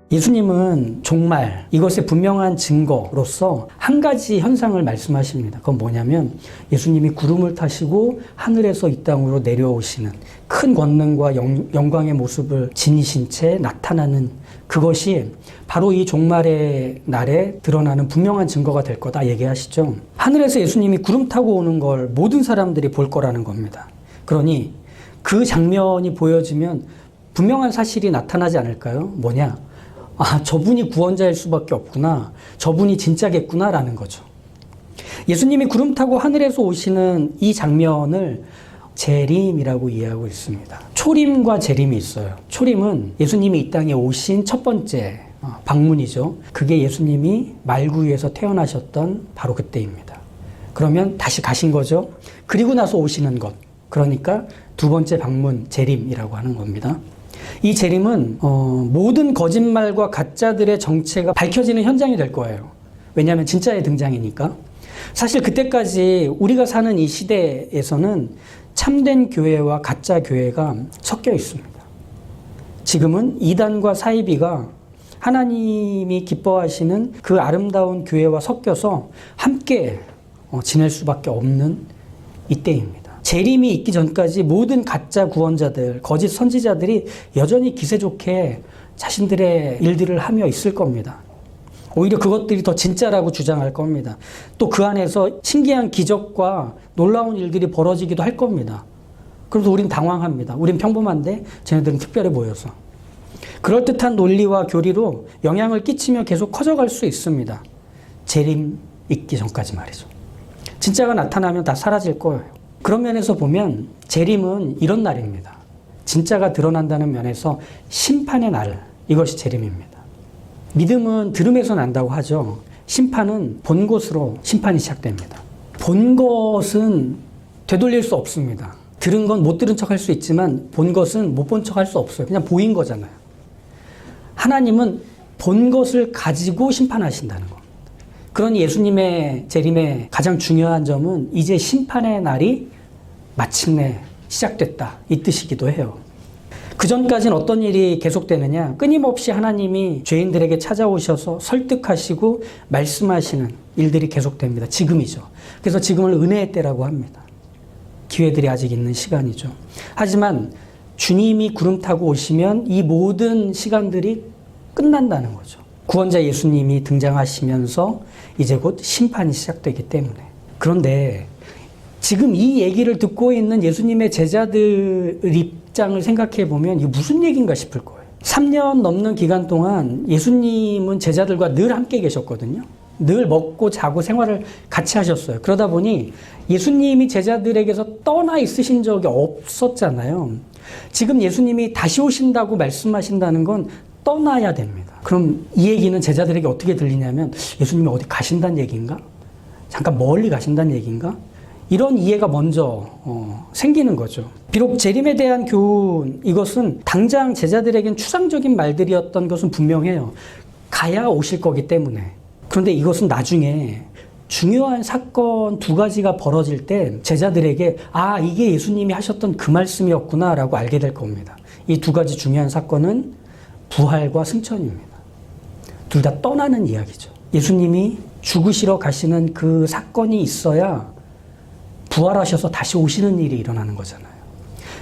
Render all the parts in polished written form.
예수님은 종말, 이것의 분명한 증거로서 한 가지 현상을 말씀하십니다. 그건 뭐냐면 예수님이 구름을 타시고 하늘에서 이 땅으로 내려오시는 큰 권능과 영광의 모습을 지니신 채 나타나는 그것이 바로 이 종말의 날에 드러나는 분명한 증거가 될 거다 얘기하시죠. 하늘에서 예수님이 구름 타고 오는 걸 모든 사람들이 볼 거라는 겁니다. 그러니 그 장면이 보여지면 분명한 사실이 나타나지 않을까요? 뭐냐? 아, 저분이 구원자일 수밖에 없구나. 저분이 진짜겠구나 라는 거죠. 예수님이 구름 타고 하늘에서 오시는 이 장면을 재림이라고 이해하고 있습니다. 초림과 재림이 있어요. 초림은 예수님이 이 땅에 오신 첫 번째 방문이죠. 그게 예수님이 말구유에서 태어나셨던 바로 그때입니다. 그러면 다시 가신 거죠. 그리고 나서 오시는 것. 그러니까 두 번째 방문, 재림이라고 하는 겁니다. 이 재림은 모든 거짓말과 가짜들의 정체가 밝혀지는 현장이 될 거예요. 왜냐하면 진짜의 등장이니까. 사실 그때까지 우리가 사는 이 시대에서는 참된 교회와 가짜 교회가 섞여 있습니다. 지금은 이단과 사이비가 하나님이 기뻐하시는 그 아름다운 교회와 섞여서 함께 지낼 수밖에 없는 이때입니다. 재림이 있기 전까지 모든 가짜 구원자들, 거짓 선지자들이 여전히 기세 좋게 자신들의 일들을 하며 있을 겁니다. 오히려 그것들이 더 진짜라고 주장할 겁니다. 또 그 안에서 신기한 기적과 놀라운 일들이 벌어지기도 할 겁니다. 그래서 우린 당황합니다. 우린 평범한데 쟤네들은 특별해 보여서. 그럴듯한 논리와 교리로 영향을 끼치며 계속 커져갈 수 있습니다. 재림 있기 전까지 말이죠. 진짜가 나타나면 다 사라질 거예요. 그런 면에서 보면 재림은 이런 날입니다. 진짜가 드러난다는 면에서 심판의 날, 이것이 재림입니다. 믿음은 들음에서 난다고 하죠. 심판은 본 것으로 심판이 시작됩니다. 본 것은 되돌릴 수 없습니다. 들은 건 못 들은 척 할 수 있지만 본 것은 못 본 척 할 수 없어요. 그냥 보인 거잖아요. 하나님은 본 것을 가지고 심판하신다는 겁니다. 그러니 예수님의 재림의 가장 중요한 점은 이제 심판의 날이 마침내 시작됐다, 이 뜻이기도 해요. 그 전까지는 어떤 일이 계속되느냐? 끊임없이 하나님이 죄인들에게 찾아오셔서 설득하시고 말씀하시는 일들이 계속됩니다. 지금이죠. 그래서 지금을 은혜의 때라고 합니다. 기회들이 아직 있는 시간이죠. 하지만 주님이 구름 타고 오시면 이 모든 시간들이 끝난다는 거죠. 구원자 예수님이 등장하시면서 이제 곧 심판이 시작되기 때문에. 그런데 지금 이 얘기를 듣고 있는 예수님의 제자들 입장을 생각해 보면 이게 무슨 얘기인가 싶을 거예요. 3년 넘는 기간 동안 예수님은 제자들과 늘 함께 계셨거든요. 늘 먹고 자고 생활을 같이 하셨어요. 그러다 보니 예수님이 제자들에게서 떠나 있으신 적이 없었잖아요. 지금 예수님이 다시 오신다고 말씀하신다는 건 떠나야 됩니다. 그럼 이 얘기는 제자들에게 어떻게 들리냐면 예수님이 어디 가신다는 얘기인가? 잠깐 멀리 가신다는 얘기인가? 이런 이해가 먼저 생기는 거죠. 비록 재림에 대한 교훈, 이것은 당장 제자들에겐 추상적인 말들이었던 것은 분명해요. 가야 오실 거기 때문에. 그런데 이것은 나중에 중요한 사건 두 가지가 벌어질 때 제자들에게 아, 이게 예수님이 하셨던 그 말씀이었구나 라고 알게 될 겁니다. 이 두 가지 중요한 사건은 부활과 승천입니다. 둘 다 떠나는 이야기죠. 예수님이 죽으시러 가시는 그 사건이 있어야 부활하셔서 다시 오시는 일이 일어나는 거잖아요.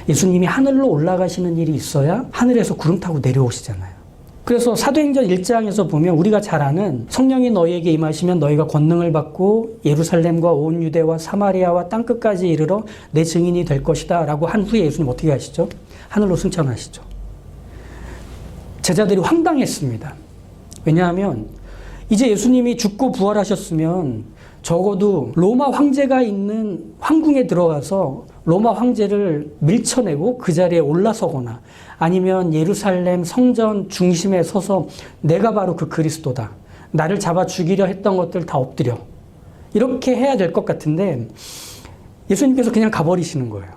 예수님이 하늘로 올라가시는 일이 있어야 하늘에서 구름 타고 내려오시잖아요. 그래서 사도행전 1장에서 보면 우리가 잘 아는 성령이 너희에게 임하시면 너희가 권능을 받고 예루살렘과 온 유대와 사마리아와 땅끝까지 이르러 내 증인이 될 것이다 라고 한 후에 예수님 어떻게 하시죠? 하늘로 승천하시죠. 제자들이 황당했습니다. 왜냐하면 이제 예수님이 죽고 부활하셨으면 적어도 로마 황제가 있는 황궁에 들어가서 로마 황제를 밀쳐내고 그 자리에 올라서거나 아니면 예루살렘 성전 중심에 서서 내가 바로 그 그리스도다. 나를 잡아 죽이려 했던 것들 다 엎드려. 이렇게 해야 될 것 같은데 예수님께서 그냥 가버리시는 거예요.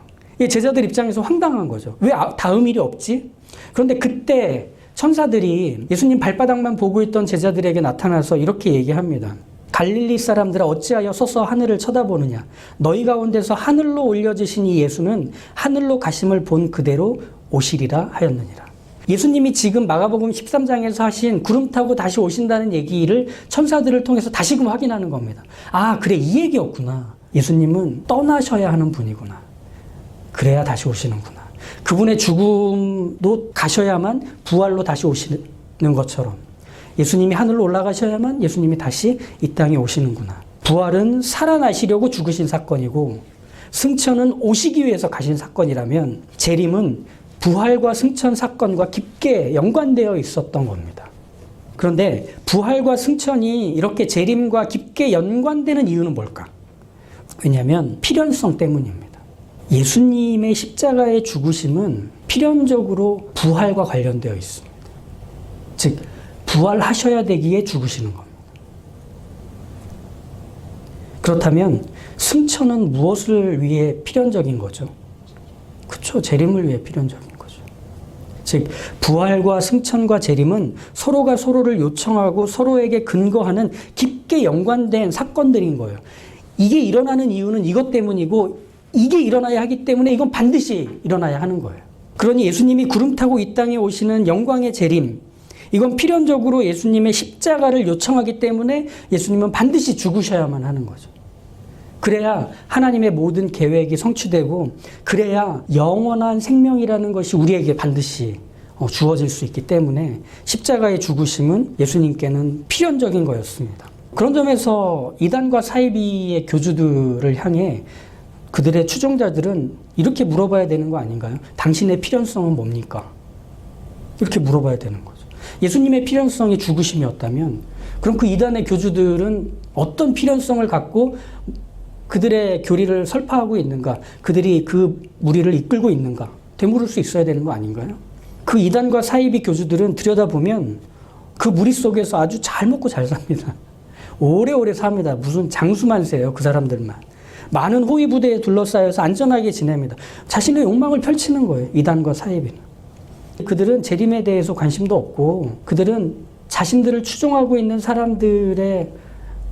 제자들 입장에서 황당한 거죠. 왜 다음 일이 없지? 그런데 그때 천사들이 예수님 발바닥만 보고 있던 제자들에게 나타나서 이렇게 얘기합니다. 갈릴리 사람들아 어찌하여 서서 하늘을 쳐다보느냐. 너희 가운데서 하늘로 올려지신 이 예수는 하늘로 가심을 본 그대로 오시리라 하였느니라. 예수님이 지금 마가복음 13장에서 하신 구름 타고 다시 오신다는 얘기를 천사들을 통해서 다시금 확인하는 겁니다. 아, 그래, 이 얘기였구나. 예수님은 떠나셔야 하는 분이구나. 그래야 다시 오시는구나. 그분의 죽음도 가셔야만 부활로 다시 오시는 것처럼 예수님이 하늘로 올라가셔야만 예수님이 다시 이 땅에 오시는구나. 부활은 살아나시려고 죽으신 사건이고 승천은 오시기 위해서 가신 사건이라면 재림은 부활과 승천 사건과 깊게 연관되어 있었던 겁니다. 그런데 부활과 승천이 이렇게 재림과 깊게 연관되는 이유는 뭘까? 왜냐하면 필연성 때문입니다. 예수님의 십자가의 죽으심은 필연적으로 부활과 관련되어 있습니다. 즉, 부활하셔야 되기에 죽으시는 겁니다. 그렇다면 승천은 무엇을 위해 필연적인 거죠? 그렇죠. 재림을 위해 필연적인 거죠. 즉, 부활과 승천과 재림은 서로가 서로를 요청하고 서로에게 근거하는 깊게 연관된 사건들인 거예요. 이게 일어나는 이유는 이것 때문이고 이게 일어나야 하기 때문에 이건 반드시 일어나야 하는 거예요. 그러니 예수님이 구름 타고 이 땅에 오시는 영광의 재림, 이건 필연적으로 예수님의 십자가를 요청하기 때문에 예수님은 반드시 죽으셔야만 하는 거죠. 그래야 하나님의 모든 계획이 성취되고 그래야 영원한 생명이라는 것이 우리에게 반드시 주어질 수 있기 때문에 십자가의 죽으심은 예수님께는 필연적인 거였습니다. 그런 점에서 이단과 사이비의 교주들을 향해 그들의 추종자들은 이렇게 물어봐야 되는 거 아닌가요? 당신의 필연성은 뭡니까? 이렇게 물어봐야 되는 거죠. 예수님의 필연성이 죽으심이었다면 그럼 그 이단의 교주들은 어떤 필연성을 갖고 그들의 교리를 설파하고 있는가? 그들이 그 무리를 이끌고 있는가? 되물을 수 있어야 되는 거 아닌가요? 그 이단과 사이비 교주들은 들여다보면 그 무리 속에서 아주 잘 먹고 잘 삽니다. 오래오래 삽니다. 무슨 장수만세예요, 그 사람들만. 많은 호위 부대에 둘러싸여서 안전하게 지냅니다. 자신의 욕망을 펼치는 거예요, 이단과 사이비는. 그들은 재림에 대해서 관심도 없고 그들은 자신들을 추종하고 있는 사람들의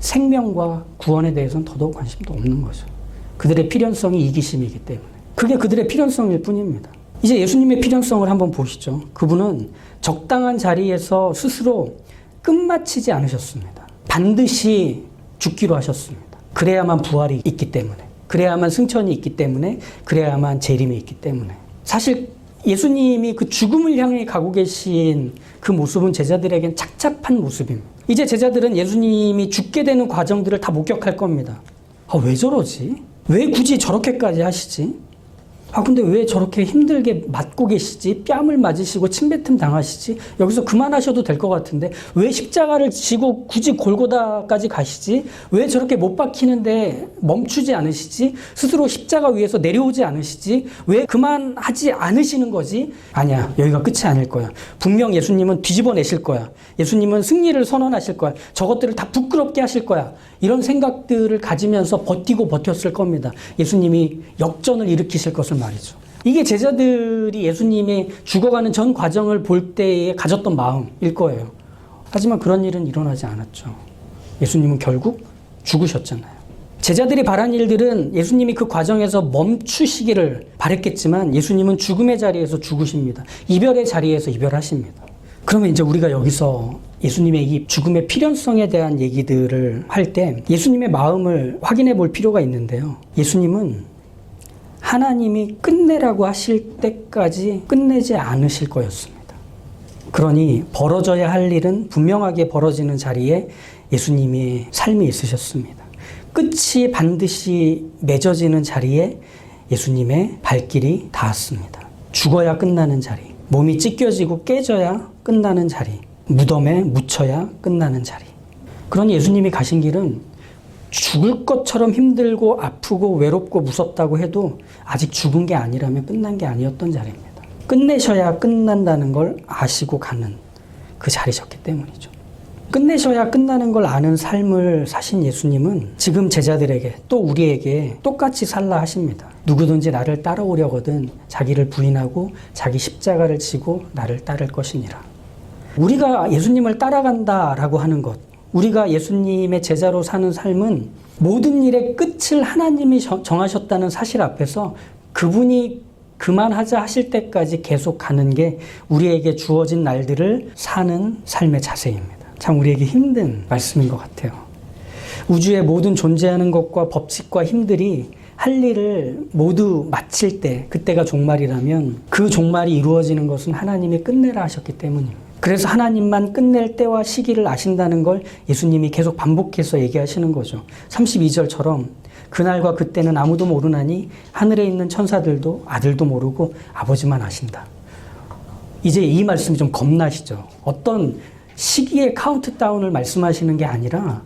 생명과 구원에 대해서는 더더욱 관심도 없는 거죠. 그들의 필연성이 이기심이기 때문에. 그게 그들의 필연성일 뿐입니다. 이제 예수님의 필연성을 한번 보시죠. 그분은 적당한 자리에서 스스로 끝마치지 않으셨습니다. 반드시 죽기로 하셨습니다. 그래야만 부활이 있기 때문에, 그래야만 승천이 있기 때문에, 그래야만 재림이 있기 때문에. 사실 예수님이 그 죽음을 향해 가고 계신 그 모습은 제자들에겐 착잡한 모습입니다. 이제 제자들은 예수님이 죽게 되는 과정들을 다 목격할 겁니다. 아, 왜 저러지? 왜 굳이 저렇게까지 하시지? 아, 근데 왜 저렇게 힘들게 맞고 계시지? 뺨을 맞으시고 침뱉음 당하시지? 여기서 그만하셔도 될 것 같은데 왜 십자가를 지고 굳이 골고다까지 가시지? 왜 저렇게 못 박히는데 멈추지 않으시지? 스스로 십자가 위에서 내려오지 않으시지? 왜 그만하지 않으시는 거지? 아니야, 여기가 끝이 아닐 거야. 분명 예수님은 뒤집어내실 거야. 예수님은 승리를 선언하실 거야. 저것들을 다 부끄럽게 하실 거야. 이런 생각들을 가지면서 버티고 버텼을 겁니다. 예수님이 역전을 일으키실 것을 말이죠. 이게 제자들이 예수님의 죽어가는 전 과정을 볼 때에 가졌던 마음일 거예요. 하지만 그런 일은 일어나지 않았죠. 예수님은 결국 죽으셨잖아요. 제자들이 바란 일들은 예수님이 그 과정에서 멈추시기를 바랬겠지만 예수님은 죽음의 자리에서 죽으십니다. 이별의 자리에서 이별하십니다. 그러면 이제 우리가 여기서 예수님의 이 죽음의 필연성에 대한 얘기들을 할 때 예수님의 마음을 확인해 볼 필요가 있는데요. 예수님은 하나님이 끝내라고 하실 때까지 끝내지 않으실 거였습니다. 그러니 벌어져야 할 일은 분명하게 벌어지는 자리에 예수님의 삶이 있으셨습니다. 끝이 반드시 맺어지는 자리에 예수님의 발길이 닿았습니다. 죽어야 끝나는 자리, 몸이 찢겨지고 깨져야 끝나는 자리, 무덤에 묻혀야 끝나는 자리. 그러니 예수님이 가신 길은 죽을 것처럼 힘들고 아프고 외롭고 무섭다고 해도 아직 죽은 게 아니라면 끝난 게 아니었던 자리입니다. 끝내셔야 끝난다는 걸 아시고 가는 그 자리셨기 때문이죠. 끝내셔야 끝나는 걸 아는 삶을 사신 예수님은 지금 제자들에게 또 우리에게 똑같이 살라 하십니다. 누구든지 나를 따라오려거든 자기를 부인하고 자기 십자가를 지고 나를 따를 것이니라. 우리가 예수님을 따라간다라고 하는 것, 우리가 예수님의 제자로 사는 삶은 모든 일의 끝을 하나님이 정하셨다는 사실 앞에서 그분이 그만하자 하실 때까지 계속 가는 게 우리에게 주어진 날들을 사는 삶의 자세입니다. 참 우리에게 힘든 말씀인 것 같아요. 우주의 모든 존재하는 것과 법칙과 힘들이 할 일을 모두 마칠 때, 그때가 종말이라면 그 종말이 이루어지는 것은 하나님이 끝내라 하셨기 때문입니다. 그래서 하나님만 끝낼 때와 시기를 아신다는 걸 예수님이 계속 반복해서 얘기하시는 거죠. 32절처럼 그날과 그때는 아무도 모르나니 하늘에 있는 천사들도 아들도 모르고 아버지만 아신다. 이제 이 말씀이 좀 겁나시죠. 어떤 시기의 카운트다운을 말씀하시는 게 아니라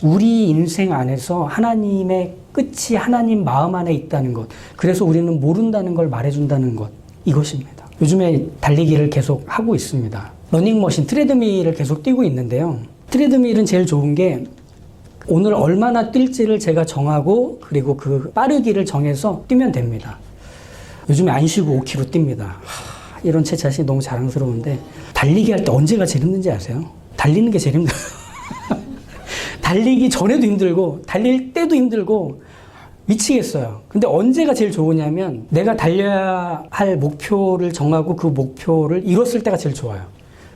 우리 인생 안에서 하나님의 끝이 하나님 마음 안에 있다는 것, 그래서 우리는 모른다는 걸 말해준다는 것, 이것입니다. 요즘에 달리기를 계속 하고 있습니다. 러닝머신, 트레드밀을 계속 뛰고 있는데요. 트레드밀은 제일 좋은 게 오늘 얼마나 뛸지를 제가 정하고 그리고 그 빠르기를 정해서 뛰면 됩니다. 요즘에 안 쉬고 5km 뜁니다. 이런 제 자신이 너무 자랑스러운데 달리기 할 때 언제가 제일 힘든지 아세요? 달리는 게 제일 힘들어요. 달리기 전에도 힘들고 달릴 때도 힘들고 미치겠어요. 근데 언제가 제일 좋으냐면 내가 달려야 할 목표를 정하고 그 목표를 이뤘을 때가 제일 좋아요.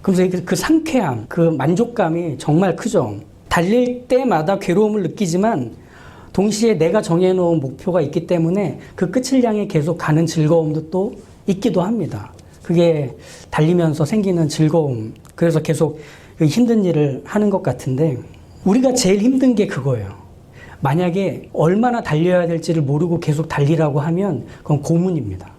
그래서 그 상쾌함, 그 만족감이 정말 크죠. 달릴 때마다 괴로움을 느끼지만 동시에 내가 정해놓은 목표가 있기 때문에 그 끝을 향해 계속 가는 즐거움도 또 있기도 합니다. 그게 달리면서 생기는 즐거움. 그래서 계속 힘든 일을 하는 것 같은데 우리가 제일 힘든 게 그거예요. 만약에 얼마나 달려야 될지를 모르고 계속 달리라고 하면 그건 고문입니다.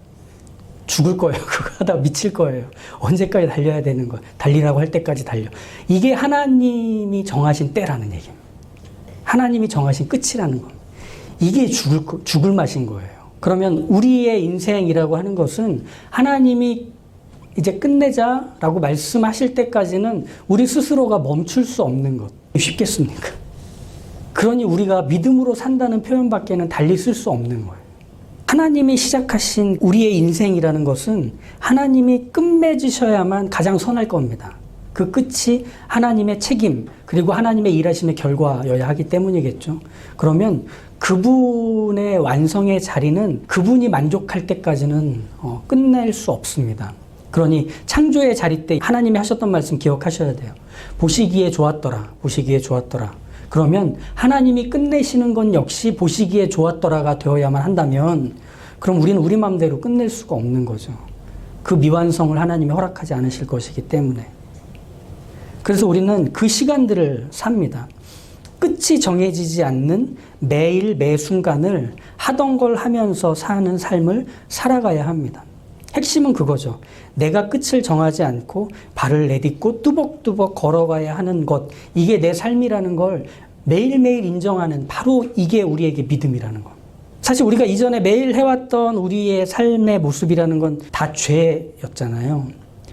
죽을 거예요. 그거 하다 미칠 거예요. 언제까지 달려야 되는 거예요. 달리라고 할 때까지 달려. 이게 하나님이 정하신 때라는 얘기입니다. 하나님이 정하신 끝이라는 겁니다. 이게 죽을 맛인 거예요. 그러면 우리의 인생이라고 하는 것은 하나님이 이제 끝내자라고 말씀하실 때까지는 우리 스스로가 멈출 수 없는 것. 쉽겠습니까? 그러니 우리가 믿음으로 산다는 표현밖에는 달리 쓸 수 없는 거예요. 하나님이 시작하신 우리의 인생이라는 것은 하나님이 끝맺으셔야만 가장 선할 겁니다. 그 끝이 하나님의 책임 그리고 하나님의 일하심의 결과여야 하기 때문이겠죠. 그러면 그분의 완성의 자리는 그분이 만족할 때까지는 끝낼 수 없습니다. 그러니 창조의 자리 때 하나님이 하셨던 말씀 기억하셔야 돼요. 보시기에 좋았더라. 보시기에 좋았더라. 그러면 하나님이 끝내시는 건 역시 보시기에 좋았더라가 되어야만 한다면 그럼 우리는 우리 마음대로 끝낼 수가 없는 거죠. 그 미완성을 하나님이 허락하지 않으실 것이기 때문에. 그래서 우리는 그 시간들을 삽니다. 끝이 정해지지 않는 매일 매 순간을 하던 걸 하면서 사는 삶을 살아가야 합니다. 핵심은 그거죠. 내가 끝을 정하지 않고 발을 내딛고 뚜벅뚜벅 걸어가야 하는 것, 이게 내 삶이라는 걸 매일매일 인정하는 바로 이게 우리에게 믿음이라는 것. 사실 우리가 이전에 매일 해왔던 우리의 삶의 모습이라는 건 다 죄였잖아요.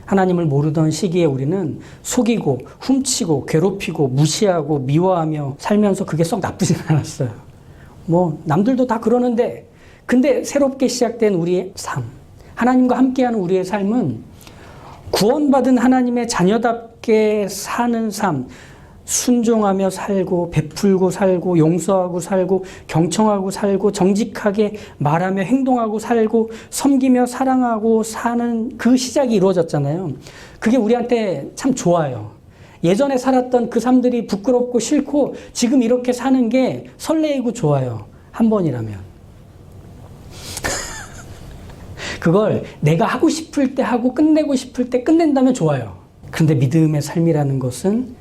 하나님을 모르던 시기에 우리는 속이고 훔치고 괴롭히고 무시하고 미워하며 살면서 그게 썩 나쁘진 않았어요. 뭐 남들도 다 그러는데 근데 새롭게 시작된 우리의 삶, 하나님과 함께하는 우리의 삶은 구원받은 하나님의 자녀답게 사는 삶, 순종하며 살고 베풀고 살고 용서하고 살고 경청하고 살고 정직하게 말하며 행동하고 살고 섬기며 사랑하고 사는 그 시작이 이루어졌잖아요. 그게 우리한테 참 좋아요. 예전에 살았던 그 삶들이 부끄럽고 싫고 지금 이렇게 사는 게 설레이고 좋아요. 한 번이라면. 그걸 내가 하고 싶을 때 하고 끝내고 싶을 때 끝낸다면 좋아요. 그런데 믿음의 삶이라는 것은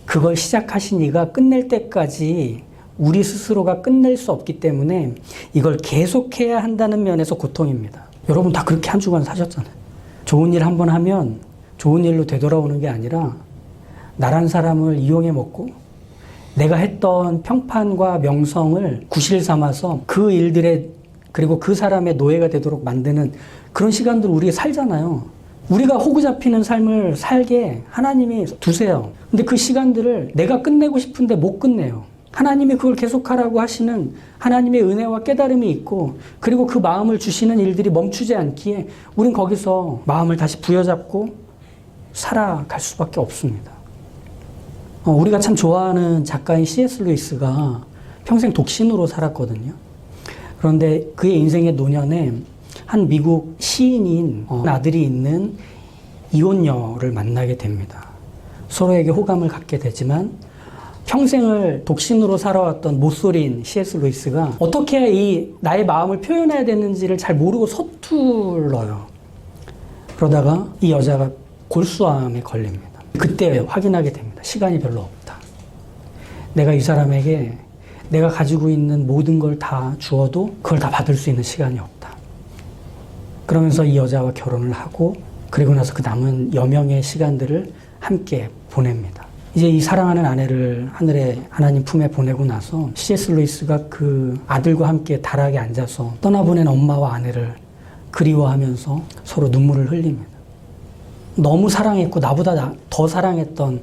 그걸 시작하신 이가 끝낼 때까지 우리 스스로가 끝낼 수 없기 때문에 이걸 계속해야 한다는 면에서 고통입니다. 여러분 다 그렇게 한 주간 사셨잖아요. 좋은 일 한 번 하면 좋은 일로 되돌아오는 게 아니라 나란 사람을 이용해 먹고 내가 했던 평판과 명성을 구실 삼아서 그 일들의 그리고 그 사람의 노예가 되도록 만드는 그런 시간들을 우리가 살잖아요. 우리가 호구 잡히는 삶을 살게 하나님이 두세요. 근데 그 시간들을 내가 끝내고 싶은데 못 끝내요. 하나님이 그걸 계속하라고 하시는 하나님의 은혜와 깨달음이 있고 그리고 그 마음을 주시는 일들이 멈추지 않기에 우린 거기서 마음을 다시 부여잡고 살아갈 수밖에 없습니다. 우리가 참 좋아하는 작가인 C.S. 루이스가 평생 독신으로 살았거든요. 그런데 그의 인생의 노년에 한 미국 시인인 아들이 있는 이혼녀를 만나게 됩니다. 서로에게 호감을 갖게 되지만 평생을 독신으로 살아왔던 모쏠인 C.S. 루이스가 어떻게 이 나의 마음을 표현해야 되는지를 잘 모르고 서툴러요. 그러다가 이 여자가 골수암에 걸립니다. 그때 확인하게 됩니다. 시간이 별로 없다. 내가 이 사람에게 내가 가지고 있는 모든 걸 다 주어도 그걸 다 받을 수 있는 시간이 없다. 그러면서 이 여자와 결혼을 하고 그리고 나서 그 남은 여명의 시간들을 함께 보냅니다. 이제 이 사랑하는 아내를 하늘에 하나님 품에 보내고 나서 C.S. 루이스가 그 아들과 함께 다락에 앉아서 떠나보낸 엄마와 아내를 그리워하면서 서로 눈물을 흘립니다. 너무 사랑했고 나보다 더 사랑했던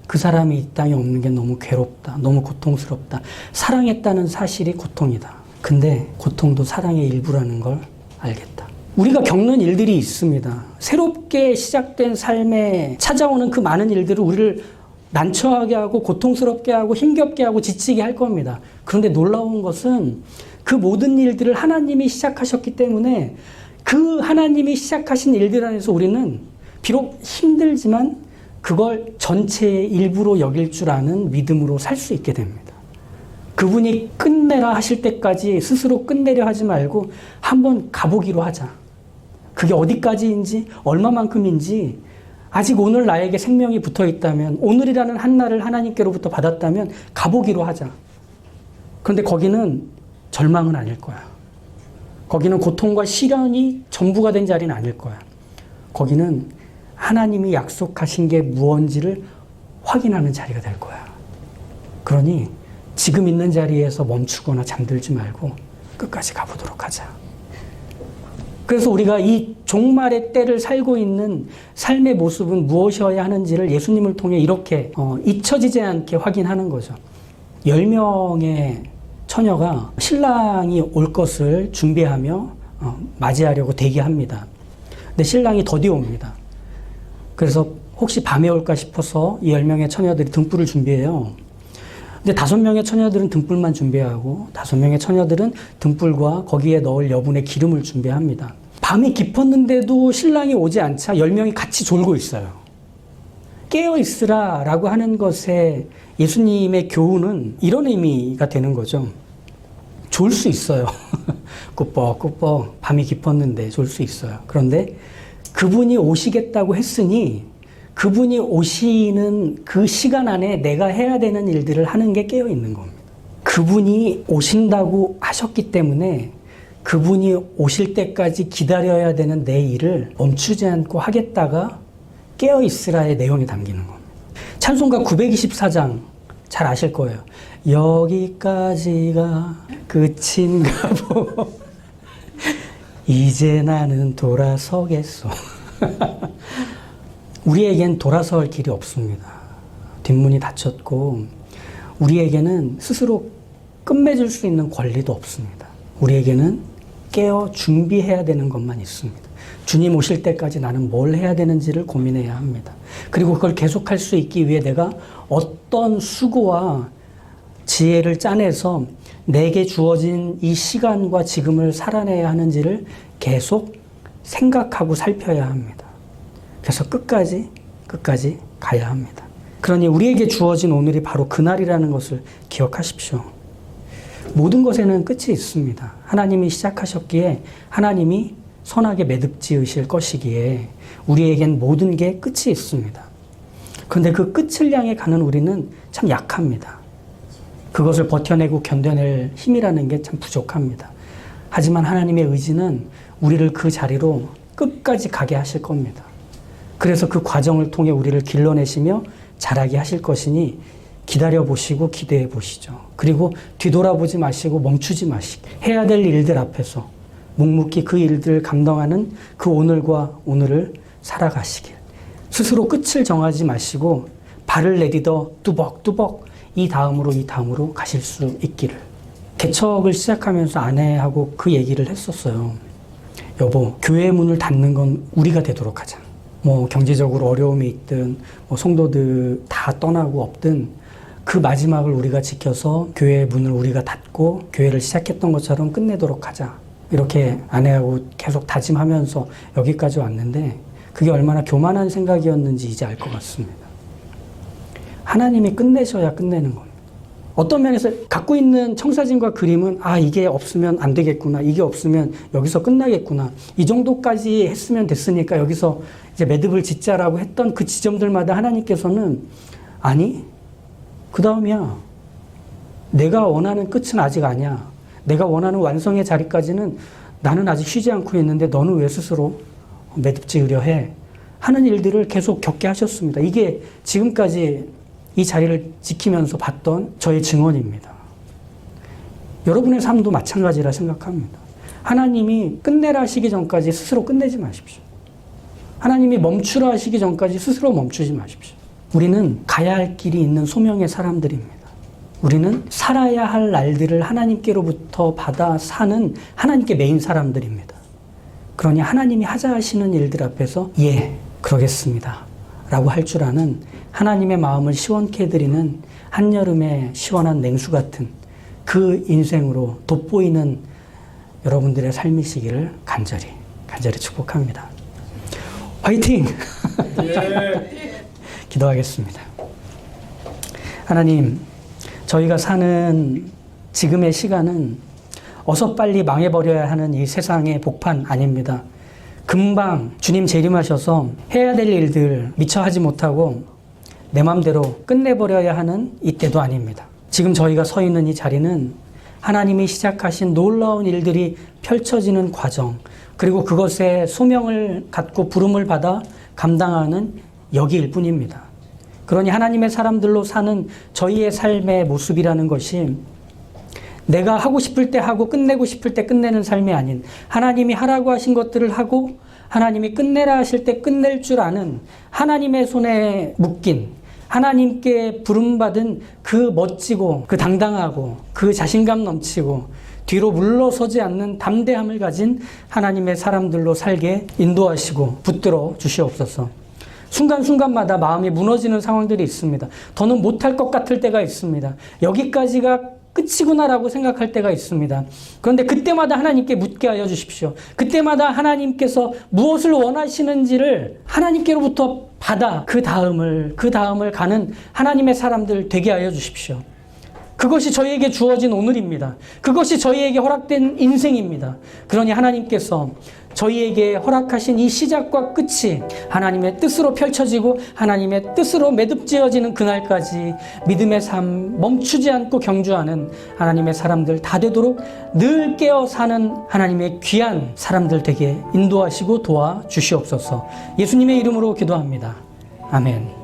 그 사람이 이 땅에 없는 게 너무 괴롭다. 너무 고통스럽다. 사랑했다는 사실이 고통이다. 근데 고통도 사랑의 일부라는 걸 알겠다. 우리가 겪는 일들이 있습니다. 새롭게 시작된 삶에 찾아오는 그 많은 일들을 우리를 난처하게 하고 고통스럽게 하고 힘겹게 하고 지치게 할 겁니다. 그런데 놀라운 것은 그 모든 일들을 하나님이 시작하셨기 때문에 그 하나님이 시작하신 일들 안에서 우리는 비록 힘들지만 그걸 전체의 일부로 여길 줄 아는 믿음으로 살 수 있게 됩니다. 그분이 끝내라 하실 때까지 스스로 끝내려 하지 말고 한번 가보기로 하자. 그게 어디까지인지 얼마만큼인지 아직 오늘 나에게 생명이 붙어 있다면 오늘이라는 한날을 하나님께로부터 받았다면 가보기로 하자. 그런데 거기는 절망은 아닐 거야. 거기는 고통과 시련이 전부가 된 자리는 아닐 거야. 거기는 하나님이 약속하신 게 무언지를 확인하는 자리가 될 거야. 그러니 지금 있는 자리에서 멈추거나 잠들지 말고 끝까지 가보도록 하자. 그래서 우리가 이 종말의 때를 살고 있는 삶의 모습은 무엇이어야 하는지를 예수님을 통해 이렇게 잊혀지지 않게 확인하는 거죠. 10명의 처녀가 신랑이 올 것을 준비하며 맞이하려고 대기합니다. 근데 신랑이 더디 옵니다. 그래서 혹시 밤에 올까 싶어서 이 10명의 처녀들이 등불을 준비해요. 근데 5명의 처녀들은 등불만 준비하고 5명의 처녀들은 등불과 거기에 넣을 여분의 기름을 준비합니다. 밤이 깊었는데도 신랑이 오지 않자 10명이 같이 졸고 있어요. 깨어있으라 라고 하는 것에 예수님의 교훈은 이런 의미가 되는 거죠. 졸 수 있어요. 꾸벅꾸벅 밤이 깊었는데 졸 수 있어요. 그런데 그분이 오시겠다고 했으니 그분이 오시는 그 시간 안에 내가 해야 되는 일들을 하는 게 깨어 있는 겁니다. 그분이 오신다고 하셨기 때문에 그분이 오실 때까지 기다려야 되는 내 일을 멈추지 않고 하겠다가 깨어 있으라의 내용이 담기는 겁니다. 찬송가 924장 잘 아실 거예요. 여기까지가 끝인가 보 이제 나는 돌아서겠소. 우리에겐 돌아설 길이 없습니다. 뒷문이 닫혔고 우리에게는 스스로 끝맺을 수 있는 권리도 없습니다. 우리에게는 깨어 준비해야 되는 것만 있습니다. 주님 오실 때까지 나는 뭘 해야 되는지를 고민해야 합니다. 그리고 그걸 계속할 수 있기 위해 내가 어떤 수고와 지혜를 짜내서 내게 주어진 이 시간과 지금을 살아내야 하는지를 계속 생각하고 살펴야 합니다. 그래서 끝까지 가야 합니다. 그러니 우리에게 주어진 오늘이 바로 그날이라는 것을 기억하십시오. 모든 것에는 끝이 있습니다. 하나님이 시작하셨기에 하나님이 선하게 매듭 지으실 것이기에 우리에겐 모든 게 끝이 있습니다. 그런데 그 끝을 향해 가는 우리는 참 약합니다. 그것을 버텨내고 견뎌낼 힘이라는 게 참 부족합니다. 하지만 하나님의 의지는 우리를 그 자리로 끝까지 가게 하실 겁니다. 그래서 그 과정을 통해 우리를 길러내시며 자라게 하실 것이니 기다려보시고 기대해보시죠. 그리고 뒤돌아보지 마시고 멈추지 마시고 해야 될 일들 앞에서 묵묵히 그 일들을 감당하는 그 오늘과 오늘을 살아가시길. 스스로 끝을 정하지 마시고 발을 내디뎌 뚜벅뚜벅 이 다음으로 가실 수 있기를. 개척을 시작하면서 아내하고 그 얘기를 했었어요. 여보, 교회 문을 닫는 건 우리가 되도록 하자. 뭐 경제적으로 어려움이 있든 뭐 성도들 다 떠나고 없든 그 마지막을 우리가 지켜서 교회의 문을 우리가 닫고 교회를 시작했던 것처럼 끝내도록 하자. 이렇게 아내하고 계속 다짐하면서 여기까지 왔는데 그게 얼마나 교만한 생각이었는지 이제 알 것 같습니다. 하나님이 끝내셔야 끝내는 겁니다. 어떤 면에서 갖고 있는 청사진과 그림은 이게 없으면 안 되겠구나. 이게 없으면 여기서 끝나겠구나. 이 정도까지 했으면 됐으니까 여기서 이제 매듭을 짓자라고 했던 그 지점들마다 하나님께서는 아니, 그 다음이야. 내가 원하는 끝은 아직 아니야. 내가 원하는 완성의 자리까지는 나는 아직 쉬지 않고 있는데 너는 왜 스스로 매듭 지으려 해? 하는 일들을 계속 겪게 하셨습니다. 이게 지금까지 이 자리를 지키면서 봤던 저의 증언입니다. 여러분의 삶도 마찬가지라 생각합니다. 하나님이 끝내라 하시기 전까지 스스로 끝내지 마십시오. 하나님이 멈추라 하시기 전까지 스스로 멈추지 마십시오. 우리는 가야 할 길이 있는 소명의 사람들입니다. 우리는 살아야 할 날들을 하나님께로부터 받아 사는 하나님께 매인 사람들입니다. 그러니 하나님이 하자 하시는 일들 앞에서 예, 그러겠습니다 라고 할 줄 아는 하나님의 마음을 시원케 해드리는 한여름의 시원한 냉수 같은 그 인생으로 돋보이는 여러분들의 삶이시기를 간절히 축복합니다. 화이팅! 기도하겠습니다. 하나님, 저희가 사는 지금의 시간은 어서 빨리 망해버려야 하는 이 세상의 복판 아닙니다. 금방 주님 재림하셔서 해야 될 일들 미처 하지 못하고 내 맘대로 끝내버려야 하는 이때도 아닙니다. 지금 저희가 서 있는 이 자리는 하나님이 시작하신 놀라운 일들이 펼쳐지는 과정, 그리고 그것에 소명을 갖고 부름을 받아 감당하는 여기일 뿐입니다. 그러니 하나님의 사람들로 사는 저희의 삶의 모습이라는 것이 내가 하고 싶을 때 하고 끝내고 싶을 때 끝내는 삶이 아닌 하나님이 하라고 하신 것들을 하고 하나님이 끝내라 하실 때 끝낼 줄 아는 하나님의 손에 묶인 하나님께 부름받은 그 멋지고 그 당당하고 그 자신감 넘치고 뒤로 물러서지 않는 담대함을 가진 하나님의 사람들로 살게 인도하시고 붙들어 주시옵소서. 순간순간마다 마음이 무너지는 상황들이 있습니다. 더는 못할 것 같을 때가 있습니다. 여기까지가 끝이구나라고 생각할 때가 있습니다. 그런데 그때마다 하나님께 묻게 하여 주십시오. 그때마다 하나님께서 무엇을 원하시는지를 하나님께로부터 받아 그 다음을 가는 하나님의 사람들 되게 하여 주십시오. 그것이 저희에게 주어진 오늘입니다. 그것이 저희에게 허락된 인생입니다. 그러니 하나님께서 저희에게 허락하신 이 시작과 끝이 하나님의 뜻으로 펼쳐지고 하나님의 뜻으로 매듭지어지는 그날까지 믿음의 삶 멈추지 않고 경주하는 하나님의 사람들 다 되도록 늘 깨어 사는 하나님의 귀한 사람들 되게 인도하시고 도와주시옵소서. 예수님의 이름으로 기도합니다. 아멘.